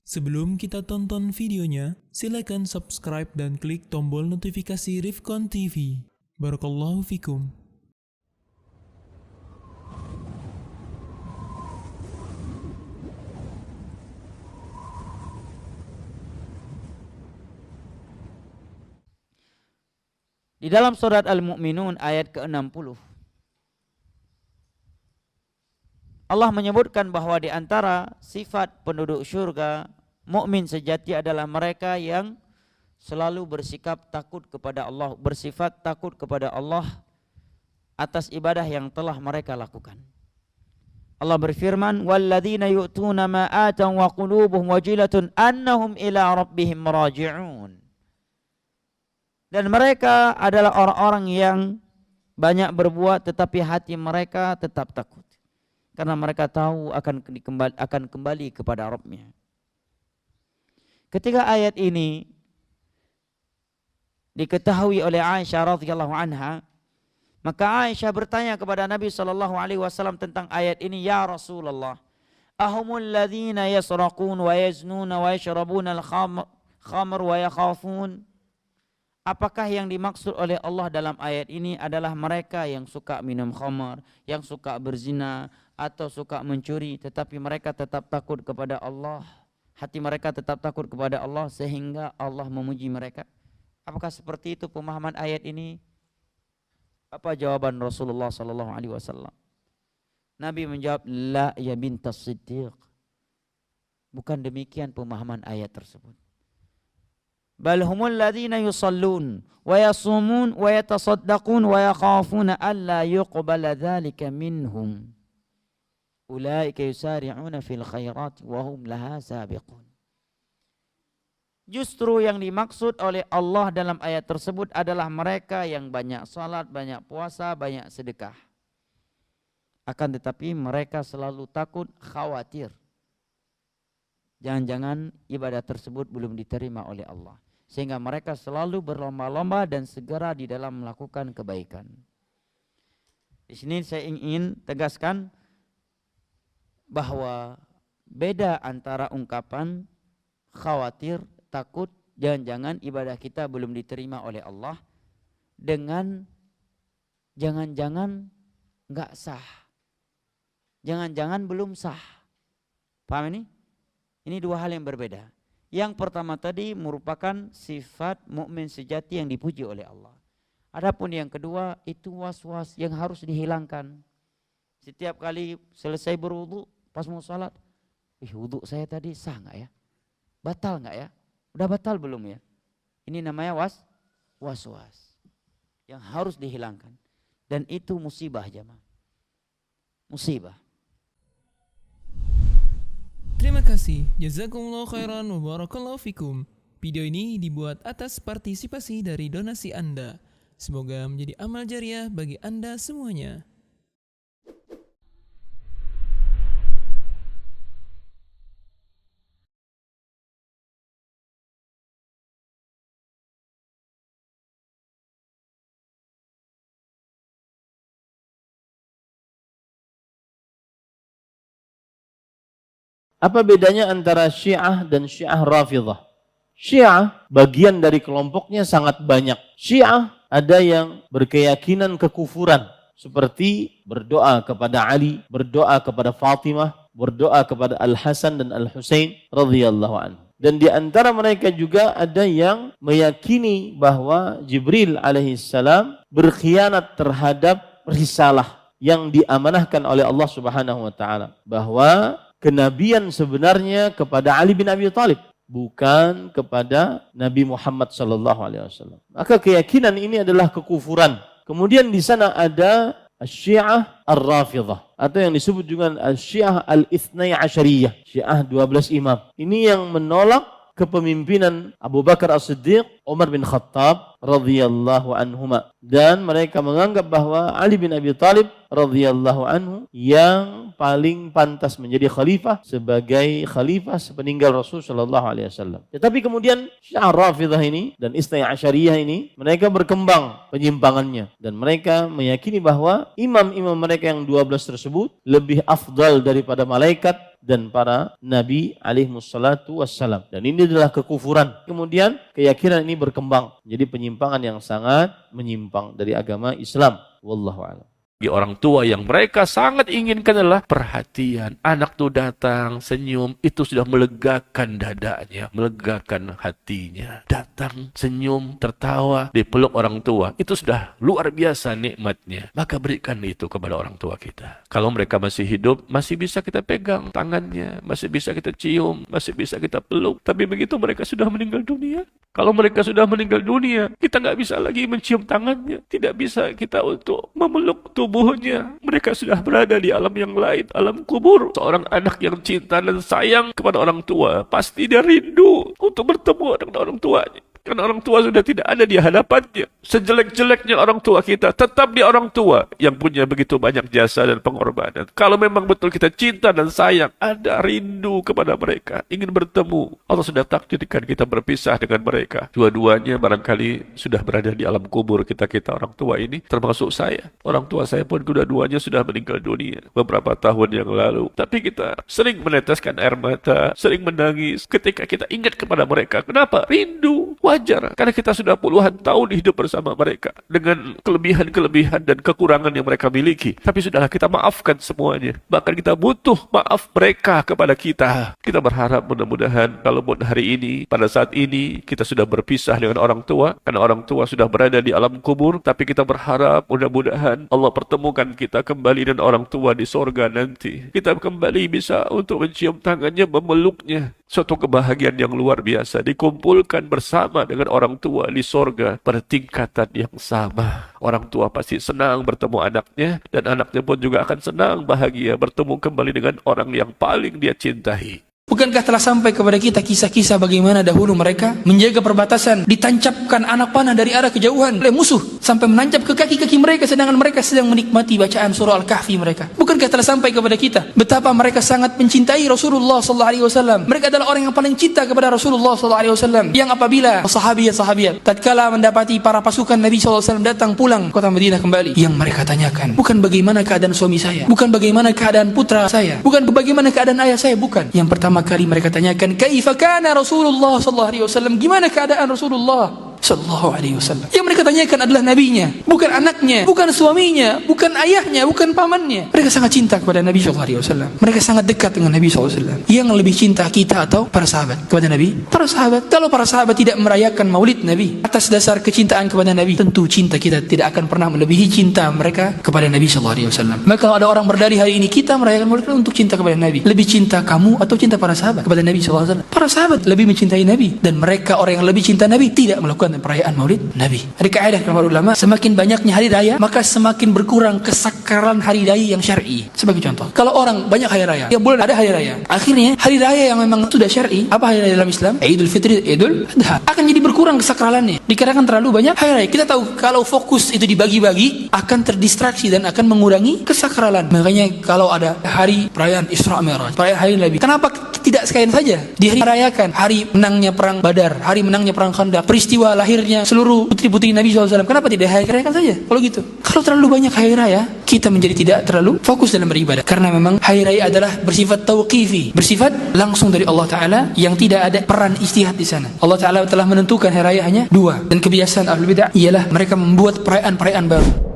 Sebelum kita tonton videonya, silakan subscribe dan klik tombol notifikasi Rifkon TV. Barakallahu fikum. Di dalam surat Al-Mu'minun ayat ke-60, Allah menyebutkan bahwa di antara sifat penduduk surga, mukmin sejati adalah mereka yang selalu bersikap takut kepada Allah, bersifat takut kepada Allah atas ibadah yang telah mereka lakukan. Allah berfirman, "Walladzina yu'tuna ma ataw wa qulubuhum wajilatun annahum ila rabbihim raji'un." Dan mereka adalah orang-orang yang banyak berbuat tetapi hati mereka tetap takut. Karena mereka tahu akan kembali kepada Rabb-nya. Ketika ayat ini diketahui oleh Aisyah radhiyallahu anha, maka Aisyah bertanya kepada Nabi SAW tentang ayat ini, "Ya Rasulullah, ahumul ladzina yasraqun wa yaznuna wa yashrabuna al-khamr wa yakhafun?" Apakah yang dimaksud oleh Allah dalam ayat ini adalah mereka yang suka minum khamar, yang suka berzina, atau suka mencuri, tetapi mereka tetap takut kepada Allah, hati mereka tetap takut kepada Allah sehingga Allah memuji mereka? Apakah seperti itu pemahaman ayat ini? Apa jawaban Rasulullah SAW? Nabi menjawab, "La ya bintas Siddiq." Bukan demikian pemahaman ayat tersebut. Bal humul ladzina yusallun wa yasumun wa yatasaddaqun wa yakhafuna alla yuqbala dzalika minhum. Ulaika yusari'una fil khairat wa hum laha sabiqun. Justru yang dimaksud oleh Allah dalam ayat tersebut adalah mereka yang banyak salat, banyak puasa, banyak sedekah. Akan tetapi mereka selalu takut, khawatir, jangan-jangan ibadah tersebut belum diterima oleh Allah. Sehingga mereka selalu berlomba-lomba dan segera di dalam melakukan kebaikan. Di sini saya ingin tegaskan bahwa beda antara ungkapan khawatir, takut, jangan-jangan ibadah kita belum diterima oleh Allah dengan jangan-jangan enggak sah. Jangan-jangan belum sah. Paham ini? Ini dua hal yang berbeda. Yang pertama tadi merupakan sifat mukmin sejati yang dipuji oleh Allah. Adapun yang kedua itu was-was yang harus dihilangkan. Setiap kali selesai berwudu, pas mau salat, wudu saya tadi sah enggak ya? Batal enggak ya? Udah batal belum ya? Ini namanya was-was yang harus dihilangkan. Dan itu musibah jemaah. Musibah. Terima kasih. Jazakumullah khairan wa barakallahu fikum. Video ini dibuat atas partisipasi dari donasi Anda. Semoga menjadi amal jariah bagi Anda semuanya. Apa bedanya antara Syiah dan Syiah Rafidhah? Syiah bagian dari kelompoknya sangat banyak. Syiah ada yang berkeyakinan kekufuran seperti berdoa kepada Ali, berdoa kepada Fatimah, berdoa kepada Al-Hasan dan Al-Husain radhiyallahu anhu. Dan di antara mereka juga ada yang meyakini bahwa Jibril alaihissalam berkhianat terhadap risalah yang diamanahkan oleh Allah Subhanahu wa taala, bahwa kenabian sebenarnya kepada Ali bin Abi Thalib, bukan kepada Nabi Muhammad sallallahu alaihi wasallam. Maka keyakinan ini adalah kekufuran. Kemudian di sana ada Syiah Ar-Rafidhah atau yang disebut juga Syiah Al-Ithnai Asyariyah, Syiah 12 imam. Ini yang menolak kepemimpinan Abu Bakar As-Siddiq, Umar bin Khattab radhiyallahu anhuma, dan mereka menganggap bahwa Ali bin Abi Thalib radhiyallahu anhu yang paling pantas menjadi khalifah sebagai khalifah sepeninggal Rasul sallallahu alaihi wasallam. Tetapi kemudian Syiah Rafidhah ini dan Isnai Asyariyah ini mereka berkembang penyimpangannya dan mereka meyakini bahwa imam-imam mereka yang 12 tersebut lebih afdal daripada malaikat, dan para nabi alaihimussalatu wassalam. Dan ini adalah kekufuran. Kemudian keyakinan ini berkembang jadi penyimpangan yang sangat menyimpang dari agama Islam. Wallahu a'lam. Orang tua yang mereka sangat inginkan adalah perhatian. Anak tuh datang, senyum, itu sudah melegakan dadanya, melegakan hatinya. Datang, senyum, tertawa, dipeluk orang tua, itu sudah luar biasa nikmatnya. Maka berikan itu kepada orang tua kita. Kalau mereka masih hidup, masih bisa kita pegang tangannya, masih bisa kita cium, masih bisa kita peluk. Tapi begitu mereka sudah meninggal dunia, kalau mereka sudah meninggal dunia, kita nggak bisa lagi mencium tangannya, tidak bisa kita untuk memeluk tubuhnya. Mereka sudah berada di alam yang lain, alam kubur. Seorang anak yang cinta dan sayang kepada orang tua, pasti dia rindu untuk bertemu dengan orang tuanya. Karena orang tua sudah tidak ada di hadapannya. Sejelek-jeleknya orang tua kita, tetap di orang tua yang punya begitu banyak jasa dan pengorbanan. Kalau memang betul kita cinta dan sayang, ada rindu kepada mereka, ingin bertemu, Allah sudah takdirkan kita berpisah dengan mereka. Dua-duanya barangkali sudah berada di alam kubur kita orang tua ini, termasuk saya. Orang tua saya pun kedua-duanya sudah meninggal dunia beberapa tahun yang lalu. Tapi kita sering meneteskan air mata, sering menangis ketika kita ingat kepada mereka. Kenapa? Rindu. Wajar, karena kita sudah puluhan tahun hidup bersama mereka dengan kelebihan-kelebihan dan kekurangan yang mereka miliki. Tapi sudahlah, kita maafkan semuanya. Bahkan kita butuh maaf mereka kepada kita. Kita berharap mudah-mudahan kalaupun hari ini, pada saat ini kita sudah berpisah dengan orang tua, karena orang tua sudah berada di alam kubur, tapi kita berharap mudah-mudahan Allah pertemukan kita kembali dengan orang tua di sorga nanti. Kita kembali bisa untuk mencium tangannya, memeluknya. Suatu kebahagiaan yang luar biasa, dikumpulkan bersama dengan orang tua di sorga pada tingkatan yang sama. Orang tua pasti senang bertemu anaknya, dan anaknya pun juga akan senang bahagia bertemu kembali dengan orang yang paling dia cintai. Bukankah telah sampai kepada kita kisah-kisah bagaimana dahulu mereka menjaga perbatasan, ditancapkan anak panah dari arah kejauhan oleh musuh sampai menancap ke kaki-kaki mereka, sedangkan mereka sedang menikmati bacaan surah Al-Kahfi mereka. Bukankah telah sampai kepada kita betapa mereka sangat mencintai Rasulullah SAW. Mereka adalah orang yang paling cinta kepada Rasulullah SAW, yang apabila sahabiat tatkala mendapati para pasukan Nabi SAW datang pulang kota Madinah kembali, yang mereka tanyakan bukan bagaimana keadaan suami saya, bukan bagaimana keadaan putra saya, bukan bagaimana keadaan ayah saya, bukan. Yang pertama kali mereka tanyakan, kaifa kana Rasulullah sallallahu alaihi wasallam, gimana keadaan Rasulullah sallallahu alaihi wasallam. Yang mereka tanyakan adalah nabinya, bukan anaknya, bukan suaminya, bukan ayahnya, bukan pamannya. Mereka sangat cinta kepada Nabi sallallahu alaihi wasallam. Mereka sangat dekat dengan Nabi sallallahu alaihi wasallam. Yang lebih cinta kita atau para sahabat kepada Nabi? Para sahabat. Kalau para sahabat tidak merayakan Maulid Nabi atas dasar kecintaan kepada Nabi, tentu cinta kita tidak akan pernah melebihi cinta mereka kepada Nabi sallallahu alaihi wasallam. Maka kalau ada orang berdalih hari ini kita merayakan Maulid untuk cinta kepada Nabi, lebih cinta kamu atau cinta para sahabat kepada Nabi sallallahu alaihi wasallam? Para sahabat lebih mencintai Nabi, dan mereka orang yang lebih cinta Nabi tidak melakukan perayaan Maulid Nabi. Ada kaidah para ulama, semakin banyaknya hari raya, maka semakin berkurang kesakaran hari raya yang syar'i. Sebagai contoh, kalau orang banyak hari raya, ya boleh ada hari raya. Akhirnya hari raya yang memang sudah syar'i, apa hari raya dalam Islam? Idul Fitri, Idul Adha, akan jadi berkurang kesakralannya. Dikarenakan terlalu banyak hari raya. Kita tahu kalau fokus itu dibagi-bagi akan terdistraksi dan akan mengurangi kesakralan. Makanya kalau ada hari perayaan Isra Mi'raj, perayaan hari Nabi, kenapa tidak sekalian saja dirayakan hari menangnya perang Badar, hari menangnya perang Khandaq, peristiwa lahirnya seluruh putri-putri Nabi SAW? Kenapa tidak dirayakan saja? Kalau gitu, kalau terlalu banyak hari raya, kita menjadi tidak terlalu fokus dalam beribadah. Karena memang hari raya adalah bersifat tauqifi, bersifat langsung dari Allah Ta'ala, yang tidak ada peran ijtihad di sana. Allah Ta'ala telah menentukan hari raya hanya dua, dan kebiasaan ahlul bidah ialah mereka membuat perayaan-perayaan baru.